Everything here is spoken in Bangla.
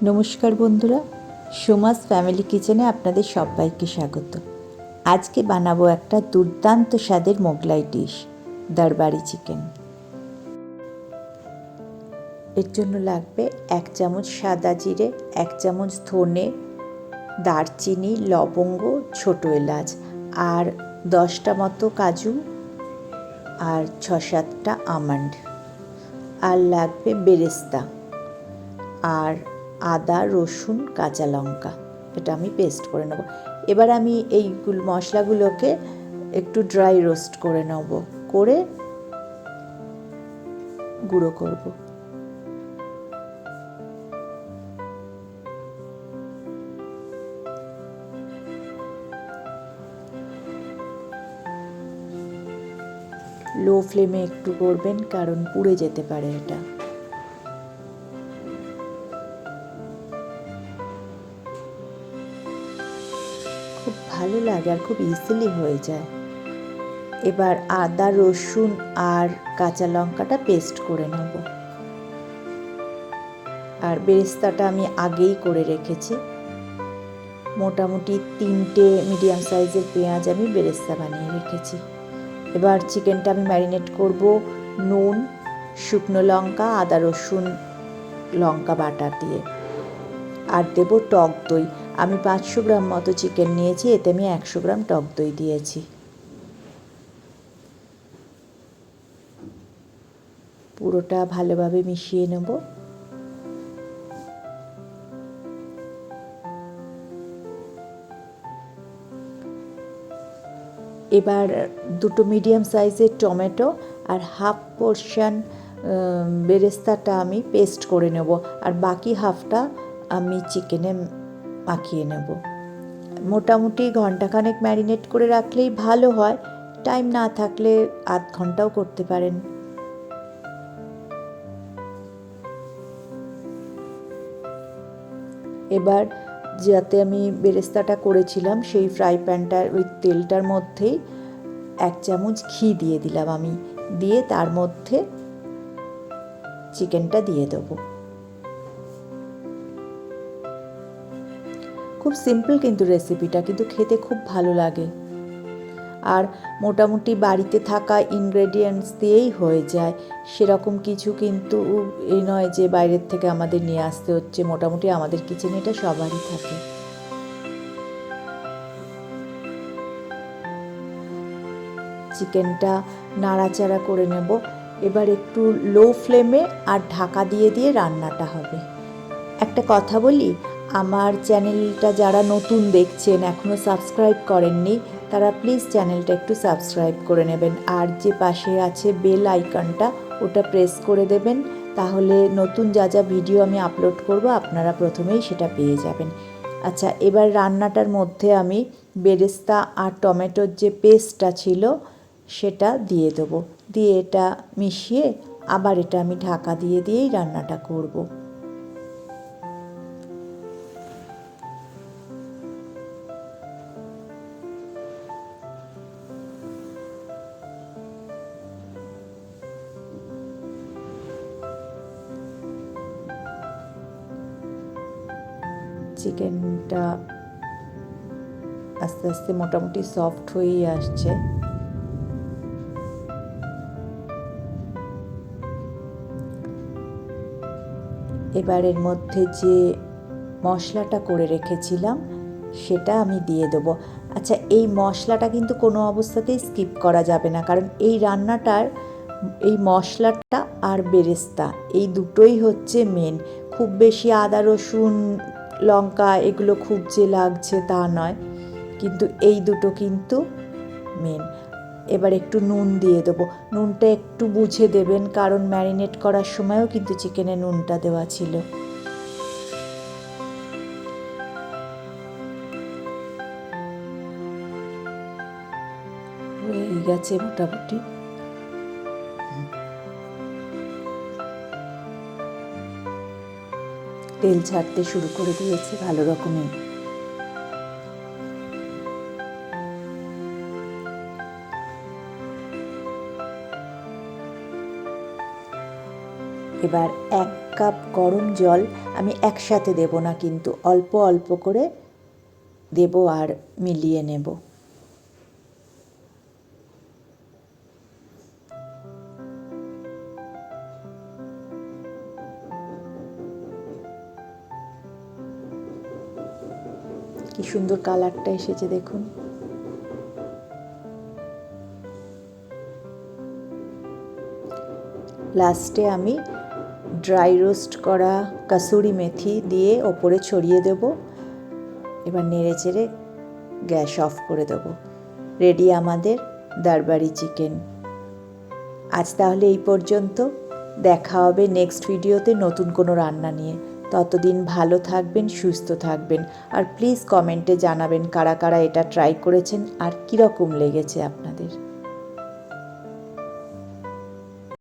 নমস্কার বন্ধুরা, সোমাস ফ্যামিলি কিচেনে আপনাদের সবাইকে স্বাগত। আজকে বানাবো একটা দুর্দান্ত স্বাদের মোগলাই ডিশ, দরবারি চিকেন। এর জন্য লাগবে 1 চামচ সাদা জিরে, 1 চামচ ধনে, দারচিনি, লবঙ্গ, ছোটো এলাচ আর 10টা মতো কাজু আর 6-7টা আমন্ড। আর লাগবে বেরেস্তা আর আদা, রসুন, কাঁচা লঙ্কা। এটা আমি পেস্ট করে নেব। এবার আমি এই মশলাগুলোকে একটু ড্রাই রোস্ট করে নেব, করে গুঁড়ো করব। লো ফ্লেমে একটু করবেন, কারণ পুড়ে যেতে পারে এটা। খুব ভালো লাগে আর খুব ইজিলি হয়ে যায়। এবার আদা, রসুন আর কাঁচা লঙ্কাটা পেস্ট করে নেব। আর বেরেস্তাটা আমি আগেই করে রেখেছি। মোটামুটি 3টে মিডিয়াম সাইজের পেঁয়াজ আমি বেরেস্তা বানিয়ে রেখেছি। এবার চিকেনটা আমি ম্যারিনেট করব নুন, শুকনো লঙ্কা, আদা রসুন লঙ্কা বাটা দিয়ে। আর দেব টক দই। আমি 500 গ্রাম মতো চিকেন নিয়েছি, এতে আমি 100 গ্রাম টক দই দিয়েছি। পুরোটা ভালোভাবে মিশিয়ে নেব। এবার 2টো মিডিয়াম সাইজের টমেটো আর হাফ পোর্শন বেরেস্তাটা আমি পেস্ট করে নেব, আর বাকি হাফটা আমি চিকেনে মাখিয়ে নেব। মোটামুটি ঘন্টাখানেক ম্যারিনেট করে রাখলেই ভালো হয়। টাইম না থাকলে আধ ঘন্টাও করতে পারেন। এবার যাতে আমি বেরেস্তাটা করেছিলাম সেই ফ্রাই প্যানটার ওই তেলটার মধ্যেই 1 চামচ ঘি দিয়ে দিলাম আমি, দিয়ে তার মধ্যে চিকেনটা দিয়ে দেবো। খুব সিম্পল কিন্তু রেসিপিটা, কিন্তু খেতে খুব ভালো লাগে। আর মোটামুটি বাড়িতে থাকা ইনগ্রেডিয়েন্টস দিয়েই হয়ে যায়, সেরকম কিছু কিন্তু এই নয় যে বাইরের থেকে আমাদের নিয়ে আসতে হচ্ছে। মোটামুটি আমাদের কিচেনে এটা সবারই থাকে। চিকেনটা নাড়াচাড়া করে নেব। এবার একটু লো ফ্লেমে আর ঢাকা দিয়ে দিয়ে রান্নাটা হবে। একটা কথা বলি, আমার চ্যানেলটা যারা নতুন দেখছেন, এখনও সাবস্ক্রাইব করেননি, তারা প্লিজ চ্যানেলটা একটু সাবস্ক্রাইব করে নেবেন। আর যে পাশে আছে বেল আইকনটা, ওটা প্রেস করে দেবেন। তাহলে নতুন যা যা ভিডিও আমি আপলোড করব আপনারা প্রথমেই সেটা পেয়ে যাবেন। আচ্ছা, এবার রান্নাটার মধ্যে আমি বেরেস্তা আর টমেটোর যে পেস্টটা ছিল সেটা দিয়ে দেবো। দিয়ে এটা মিশিয়ে আবার এটা আমি ঢাকা দিয়ে দিয়েই রান্নাটা করব। চিকেনটা আস্তে আস্তে মোটামুটি সফট হয়েই আসছে। এবার এর মধ্যে যে মশলাটা করে রেখেছিলাম সেটা আমি দিয়ে দেবো। আচ্ছা, এই মশলাটা কিন্তু কোনো অবস্থাতেই স্কিপ করা যাবে না, কারণ এই রান্নাটার এই মশলাটা আর বেরেস্তা এই দুটোই হচ্ছে মেন। খুব বেশি আদা রসুন লঙ্কা এগুলো খুব যে লাগছে তা নয়, কিন্তু এই দুটো কিন্তু মেন। এবার একটু নুন দিয়ে দেবো। নুনটা একটু বুঝে দেবেন, কারণ ম্যারিনেট করার সময়ও কিন্তু চিকেনে নুনটা দেওয়া ছিল। হয়ে গেছে মোটামুটি। তেল ছাড়তে শুরু করে দিয়েছে ভালো রকমের। এবার 1 কাপ গরম জল আমি একসাথে দেব না, কিন্তু অল্প অল্প করে দেব আর মিলিয়ে নেব। কি সুন্দর কালারটা এসেছে দেখুন। লাস্টে আমি ড্রাই রোস্ট করা কাসুরি মেথি দিয়ে ওপরে ছড়িয়ে দেব। এবার নেড়ে চেড়ে গ্যাস অফ করে দেব। রেডি আমাদের দরবারি চিকেন। আজ তাহলে এই পর্যন্ত। দেখা হবে নেক্সট ভিডিওতে নতুন কোনো রান্না নিয়ে। ততদিন ভালো থাকবেন, সুস্থ থাকবেন, আর প্লিজ কমেন্টে জানাবেন কারা কারা এটা ট্রাই করেছেন আর কীরকম লেগেছে আপনাদের।